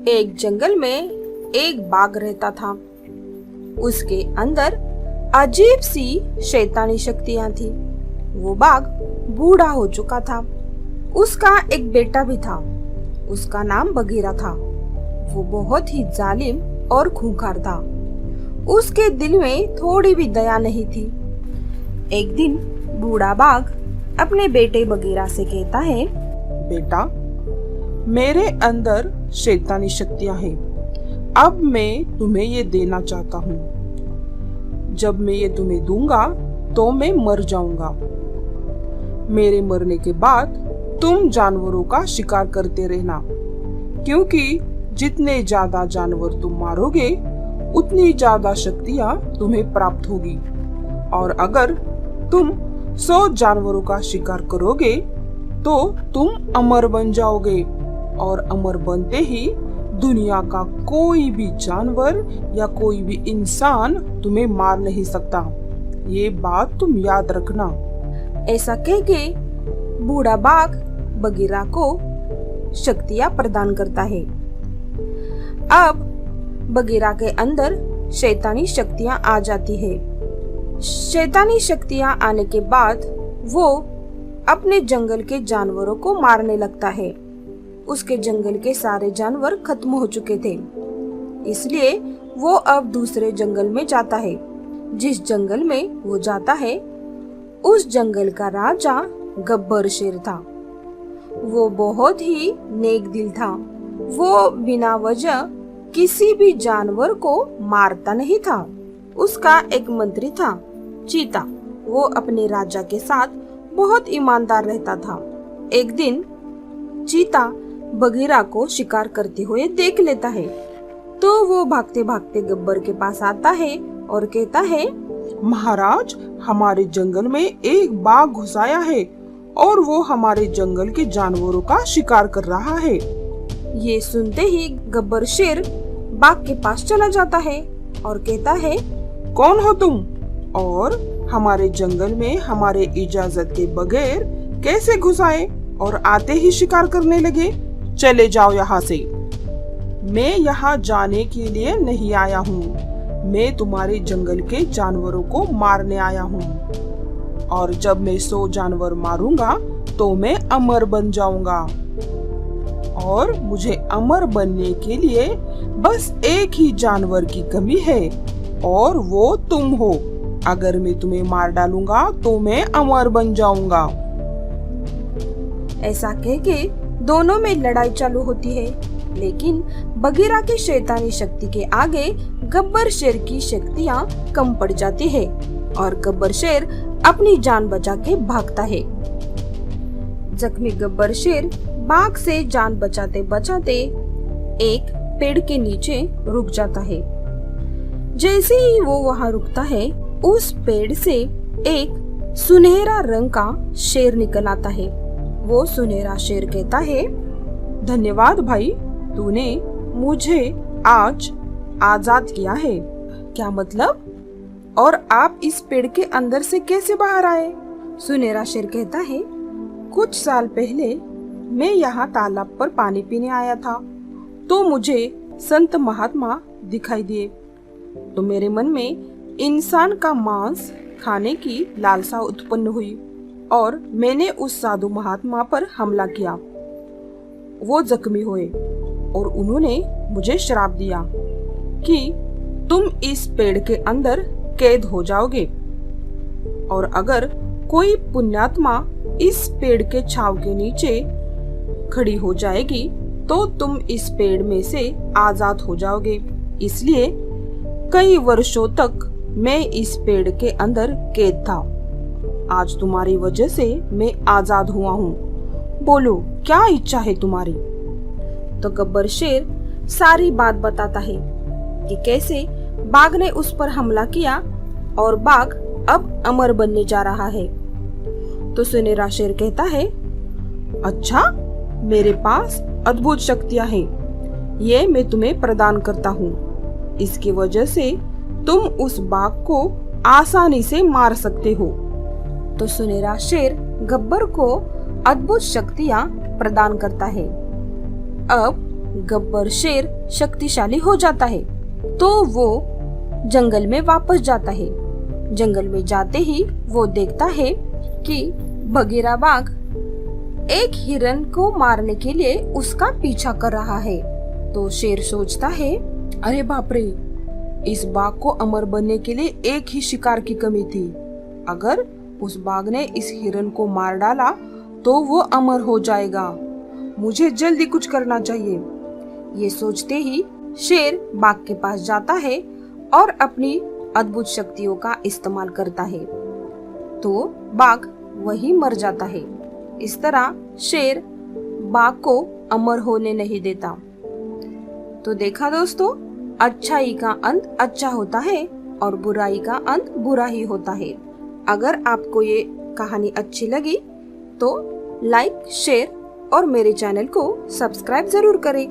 एक जंगल में एक बाघ रहता था। उसके अंदर अजीब सी शैतानी शक्तियां थी। वो बाघ बूढ़ा हो चुका था। उसका एक बेटा भी था। उसका नाम बगीरा था। वो बहुत ही जालिम और खूंखार था। उसके दिल में थोड़ी भी दया नहीं थी। एक दिन बूढ़ा बाघ अपने बेटे बगीरा से कहता है, बेटा, मेरे अंदर शैतानी शक्तियां हैं। अब मैं तुम्हें ये देना चाहता हूँ। जब मैं ये तुम्हें दूंगा तो मैं मर जाऊंगा। मेरे मरने के बाद तुम जानवरों का शिकार करते रहना, क्योंकि जितने ज्यादा जानवर तुम मारोगे उतनी ज्यादा शक्तियां तुम्हें प्राप्त होगी। और अगर तुम 100 जानवरों का शिकार करोगे तो तुम अमर बन जाओगे, और अमर बनते ही दुनिया का कोई भी जानवर या कोई भी इंसान तुम्हें मार नहीं सकता। ये बात तुम याद रखना। ऐसा कह के बूढ़ा बाघ बगीरा को शक्तियां प्रदान करता है। अब बगीरा के अंदर शैतानी शक्तियां आ जाती है। शैतानी शक्तियां आने के बाद वो अपने जंगल के जानवरों को मारने लगता है। उसके जंगल के सारे जानवर खत्म हो चुके थे, इसलिए वो अब दूसरे जंगल में जाता है। जिस जंगल में वो जाता है उस जंगल का राजा गब्बर शेर था। वो बहुत ही नेक दिल था। वो बिना वजह किसी भी जानवर को मारता नहीं था। उसका एक मंत्री था, चीता। वो अपने राजा के साथ बहुत ईमानदार रहता था। एक दिन चीता बगीरा को शिकार करते हुए देख लेता है, तो वो भागते भागते गब्बर के पास आता है और कहता है, महाराज, हमारे जंगल में एक बाघ घुस आया है और वो हमारे जंगल के जानवरों का शिकार कर रहा है। ये सुनते ही गब्बर शेर बाघ के पास चला जाता है और कहता है, कौन हो तुम और हमारे जंगल में हमारे इजाजत के बगैर कैसे घुस आए और आते ही शिकार करने लगे? चले जाओ यहाँ से। मैं यहाँ जाने के लिए नहीं आया हूँ। मैं तुम्हारे जंगल के जानवरों को मारने आया हूँ, और जब मैं 100 जानवर मारूंगा तो मैं अमर बन जाऊंगा। और मुझे अमर बनने के लिए बस एक ही जानवर की कमी है, और वो तुम हो। अगर मैं तुम्हें मार डालूंगा तो मैं अमर बन जाऊंगा। ऐसा कह के दोनों में लड़ाई चालू होती है, लेकिन बगीरा की शैतानी शक्ति के आगे गब्बर शेर की शक्तियाँ कम पड़ जाती है और गब्बर शेर अपनी जान बचा के भागता है। जख्मी गब्बर शेर बाघ से जान बचाते बचाते एक पेड़ के नीचे रुक जाता है। जैसे ही वो वहाँ रुकता है, उस पेड़ से एक सुनहरा रंग का शेर निकल आता है। वो सुनहरा शेर कहता है, धन्यवाद भाई, तूने मुझे आज आजाद किया है। क्या मतलब? और आप इस पेड़ के अंदर से कैसे बाहर आए? सुनहरा शेर कहता है, कुछ साल पहले मैं यहाँ तालाब पर पानी पीने आया था, तो मुझे संत महात्मा दिखाई दिए। तो मेरे मन में इंसान का मांस खाने की लालसा उत्पन्न हुई और मैंने उस साधु महात्मा पर हमला किया। वो जख्मी हुए और उन्होंने मुझे श्राप दिया कि तुम इस पेड़ के अंदर कैद हो जाओगे, और अगर कोई पुण्यात्मा इस पेड़ के छांव के नीचे खड़ी हो जाएगी तो तुम इस पेड़ में से आजाद हो जाओगे। इसलिए कई वर्षों तक मैं इस पेड़ के अंदर कैद था। आज तुम्हारी वजह से मैं आजाद हुआ हूँ। बोलो, क्या इच्छा है तुम्हारी? तो गब्बर शेर सारी बात बताता है कि कैसे बाघ ने उस पर हमला किया और बाघ अब अमर बनने जा रहा है। तो सुनहरा शेर कहता है, अच्छा, मेरे पास अद्भुत शक्तियां हैं। ये मैं तुम्हें प्रदान करता हूँ। इसकी वजह से तुम उस बाघ को आसानी से मार सकते हो। तो सुनहरा शेर गब्बर को अद्भुत शक्तियां प्रदान करता है। अब गब्बर शेर शक्तिशाली हो जाता है तो वो जंगल में वापस जाता है। जंगल में जाते ही वो देखता है कि बगीरा बाघ एक हिरन को मारने के लिए उसका पीछा कर रहा है। तो शेर सोचता है, अरे बाप रे, इस बाघ को अमर बनने के लिए एक ही शिकार की कमी थी। अगर उस बाघ ने इस हिरन को मार डाला तो वो अमर हो जाएगा। मुझे जल्दी कुछ करना चाहिए। ये सोचते ही शेर बाघ के पास जाता है और अपनी अद्भुत शक्तियों का इस्तेमाल करता है तो बाघ वही मर जाता है। इस तरह शेर बाघ को अमर होने नहीं देता। तो देखा दोस्तों, अच्छाई का अंत अच्छा होता है और बुराई का अंत बुरा ही होता है। अगर आपको ये कहानी अच्छी लगी तो लाइक, शेयर और मेरे चैनल को सब्सक्राइब जरूर करें।